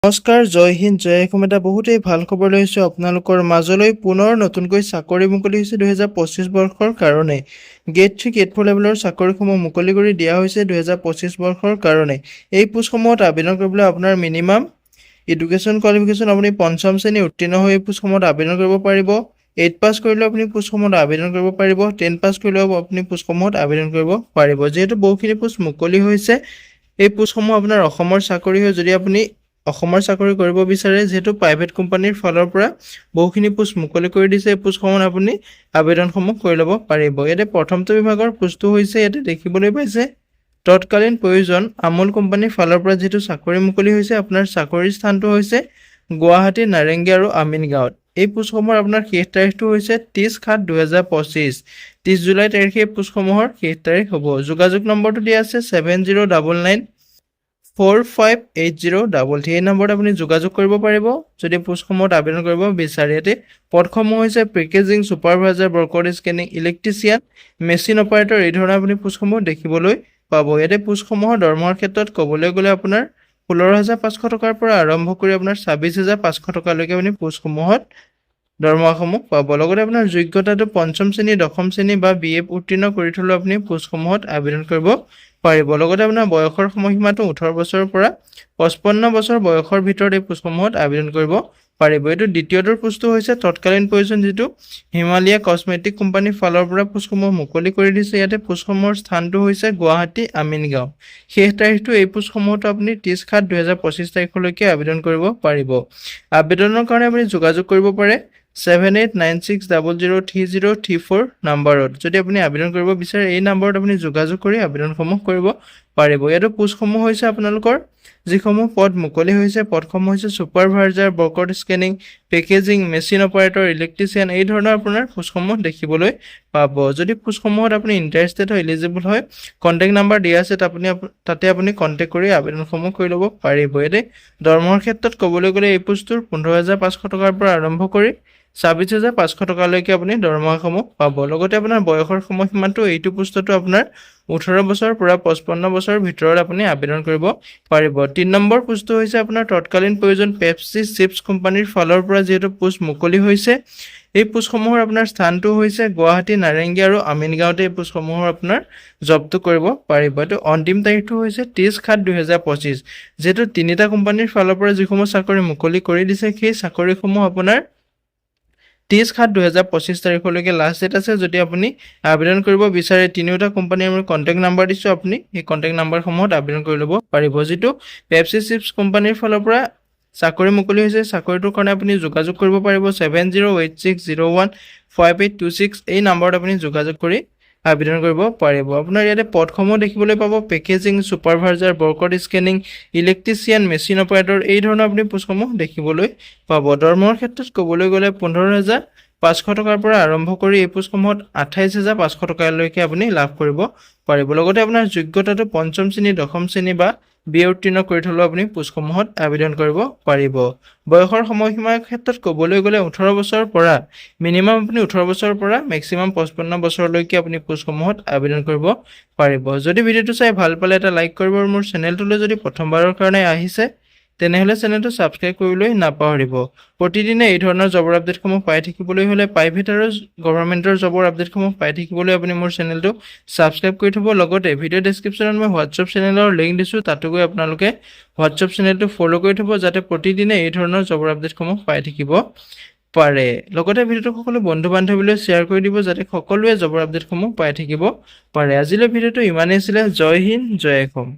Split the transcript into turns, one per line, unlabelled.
নমস্কাৰ, জয় হিন্দ, জয় অসম। এটা বহুতেই ভাল খবৰ লৈ আহিছোঁ আপোনালোকৰ মাজলৈ। পুনৰ নতুনকৈ চাকৰি মুকলি হৈছে 2025 বৰ্ষৰ কাৰণে। গ্ৰেড 3, গ্ৰেড 4 লেভেলৰ চাকৰিসমূহ মুকলি কৰি দিয়া হৈছে 2025 বৰ্ষৰ কাৰণে। এই পোষ্টসমূহত আবেদন কৰিবলৈ আপোনাৰ মিনিমাম এডুকেশ্যন কোৱালিফিকেশ্যন আপুনি পঞ্চম শ্ৰেণী উত্তীৰ্ণ হৈ এই পোষ্টসমূহত আবেদন কৰিব পাৰিব। 8 পাছ কৰিলেও আপুনি পোষ্টসমূহত আবেদন কৰিব পাৰিব। 10 পাছ কৰিলেও আপুনি পোষ্টসমূহত আবেদন কৰিব পাৰিব। যিহেতু বহুখিনি পোষ্ট মুকলি হৈছে, এই পোষ্টসমূহ আপোনাৰ অসমৰ চাকৰি হয়। যদি আপুনি অসমৰ চাকৰি কৰিব বিচাৰে, যিহেতু প্ৰাইভেট কোম্পানীৰ ফালৰ পৰা বহুখিনি পোষ্ট মুকলি কৰি দিছে, এই পোষ্টসমূহত আপুনি আবেদনসমূহ কৰি ল'ব পাৰিব। ইয়াতে প্ৰথমটো বিভাগৰ পোষ্টটো হৈছে, ইয়াতে দেখিবলৈ পাইছে তৎকালীন প্ৰয়োজন আমুল কোম্পানীৰ ফালৰ পৰা যিটো চাকৰি মুকলি হৈছে, আপোনাৰ চাকৰিৰ স্থানটো হৈছে গুৱাহাটী, নাৰেংগী আৰু আমিনগাঁৱত। এই পোষ্টসমূহৰ আপোনাৰ শেষ তাৰিখটো হৈছে 30/7/2025। 30 জুলাই তাৰিখে এই পোষ্টসমূহৰ শেষ তাৰিখ হ'ব। যোগাযোগ নম্বৰটো দিয়া আছে 7099458033। এই নম্বৰত আপুনি যোগাযোগ কৰিব পাৰিব যদি পোষ্টসমূহত আবেদন কৰিব বিচাৰে। ইয়াতে পদসমূহ হৈছে packaging supervisor, barcode scanning, electrician, machine operator, এই ধৰণৰ আপুনি পোষ্টসমূহ দেখিবলৈ পাব। ইয়াতে পোষ্টসমূহৰ দৰমহাৰ ক্ষেত্ৰত ক'বলৈ গ'লে আপোনাৰ 16,500 টকাৰ পৰা আৰম্ভ কৰি আপোনাৰ 26,500 টকালৈকে আপুনি পোষ্টসমূহত দৰমহাসমূহ পাব। লগতে আপোনাৰ যোগ্যতাটো পঞ্চম শ্ৰেণী, দশম শ্ৰেণী বা BA উত্তীৰ্ণ কৰি থ'লেও আপুনি পোষ্টসমূহত আবেদন কৰিব পাৰিব। লগতে আপোনাৰ বয়সৰ সময়সীমাটো 18 বছৰৰ পৰা 55 বছৰ বয়সৰ ভিতৰত এই পোষ্টসমূহত আবেদন কৰিব পাৰিব। এইটো দ্বিতীয়টোৰ পোষ্টটো হৈছে তৎকালীন প্ৰয়োজন, যিটো হিমালয়া কছমেটিক কোম্পানীৰ ফালৰ পৰা পোষ্টসমূহ মুকলি কৰি দিছে। ইয়াতে পোষ্টসমূহৰ স্থানটো হৈছে গুৱাহাটী, আমিনগাঁও। শেষ তাৰিখটো এই পোষ্টসমূহতো আপুনি 30/7/2025 তাৰিখলৈকে আবেদন কৰিব পাৰিব। আবেদনৰ কাৰণে আপুনি যোগাযোগ কৰিব পাৰে 7896003034 নম্বৰত। যদি আপুনি আবেদন কৰিব বিচাৰে, এই নম্বৰত আপুনি যোগাযোগ কৰি আবেদনসমূহ কৰিব পাৰিব। ইয়াতো পোষ্টসমূহ হৈছে আপোনালোকৰ যিসমূহ পদ মুকলি হৈছে, পদসমূহ হৈছে supervisor, barcode scanning, packaging, machine operator, electrician, এই ধৰণৰ আপোনাৰ পোষ্টসমূহ দেখিবলৈ পাব। যদি পোষ্টসমূহত আপুনি ইণ্টাৰেষ্টেড হয়, এলিজিবল হয়, কণ্টেক্ট নাম্বাৰ দিয়া আছে, তাতে আপুনি কণ্টেক্ট কৰি আবেদনসমূহ কৰি ল'ব পাৰিব। ইয়াতে দৰমহাৰ ক্ষেত্ৰত ক'বলৈ গ'লে এই পোষ্টটোৰ 15,500 টকাৰ পৰা আৰম্ভ কৰি 26,500 টকালৈকে আপুনি দৰমহাসমূহ পাব। লগতে আপোনাৰ বয়সৰ সময়সীমাটো এইটো পোষ্টতো আপোনাৰ 18 বছৰৰ পৰা 55 বছৰৰ ভিতৰত আপুনি আবেদন কৰিব পাৰিব। 3 নম্বৰ পোষ্টটো হৈছে আপোনাৰ তৎকালীন প্ৰয়োজন পেপচি চিপছ কোম্পানীৰ ফালৰ পৰা যিহেতু পোষ্ট মুকলি হৈছে, এই পোষ্টসমূহৰ আপোনাৰ স্থানটো হৈছে গুৱাহাটী, নাৰেংগী আৰু আমিনগাঁৱতে এই পোষ্টসমূহৰ আপোনাৰ জবটো কৰিব পাৰিব। এইটো অন্তিম তাৰিখটো হৈছে 30/7/2025। যিহেতু তিনিটা কোম্পানীৰ ফালৰ পৰা যিসমূহ চাকৰি মুকলি কৰি দিছে, সেই চাকৰিসমূহ আপোনাৰ 30/7/2025 তাৰিখলৈকে লাষ্ট ডেট আছে। যদি আপুনি আবেদন কৰিব বিচাৰে, তিনিওটা কোম্পানীৰ আমি কণ্টেক্ট নাম্বাৰ দিছোঁ, আপুনি সেই কণ্টেক্ট নাম্বাৰসমূহত আবেদন কৰি ল'ব পাৰিব। যিটো পেপচি চিপছ কোম্পানীৰ ফালৰ পৰা চাকৰি মুকলি হৈছে, চাকৰিটোৰ কাৰণে আপুনি যোগাযোগ কৰিব পাৰিব 7086015826। এই নম্বৰত আপুনি যোগাযোগ কৰি আবেদন কৰিব পাৰিব। আপোনাৰ ইয়াতে পদসমূহ দেখিবলৈ পাব packaging, supervisor, barcode scanning, electrician, machine operator, এই ধৰণৰ আপুনি পোষ্টসমূহ দেখিবলৈ পাব। দৰমহাৰ ক্ষেত্ৰত ক'বলৈ গ'লে 15,500 টকাৰ পৰা আৰম্ভ কৰি এই পোষ্টসমূহত 28,500 টকালৈকে আপুনি লাভ কৰিব পাৰিব। লগতে আপোনাৰ যোগ্যতাটো পঞ্চম শ্ৰেণী, দশম শ্ৰেণী বা BA উত্তীৰ্ণ কৰি থ'লেও আপুনি পোষ্টসমূহত আবেদন কৰিব পাৰিব। বয়সৰ সময়সীমাৰ ক্ষেত্ৰত ক'বলৈ গ'লে 18 বছৰৰ পৰা মিনিমাম আপুনি 18 বছৰৰ পৰা মেক্সিমাম 55 বছৰলৈকে আপুনি পোষ্টসমূহত আবেদন কৰিব পাৰিব। যদি ভিডিঅ'টো চাই ভাল পালে এটা লাইক কৰিব আৰু মোৰ চেনেলটোলৈ যদি প্ৰথমবাৰৰ কাৰণে আহিছে, তেনেহ'লে চেনেলটো ছাবস্ক্ৰাইব কৰিবলৈ নাপাহৰিব। প্ৰতিদিনে এই ধৰণৰ জবৰ আপডেটসমূহ পাই থাকিবলৈ হ'লে, প্ৰাইভেট আৰু গভৰ্ণমেণ্টৰ জবৰ আপডেটসমূহ পাই থাকিবলৈ আপুনি মোৰ চেনেলটো ছাবস্ক্ৰাইব কৰি থ'ব। লগতে ভিডিঅ' ডেছক্ৰিপশ্যনত মই হোৱাটছআপ চেনেলৰ লিংক দিছোঁ, তাতো গৈ আপোনালোকে হোৱাটছআপ চেনেলটো ফ'ল' কৰি থ'ব, যাতে প্ৰতিদিনে এই ধৰণৰ জবৰ আপডেটসমূহ পাই থাকিব পাৰে। লগতে ভিডিঅ'টো সকলো বন্ধু বান্ধৱীলৈ শ্বেয়াৰ কৰি দিব, যাতে সকলোৱে জবৰ আপডেটসমূহ পাই থাকিব পাৰে। আজিলৈ ভিডিঅ'টো ইমানেই আছিলে। জয় হিন্দ, জয় অসম।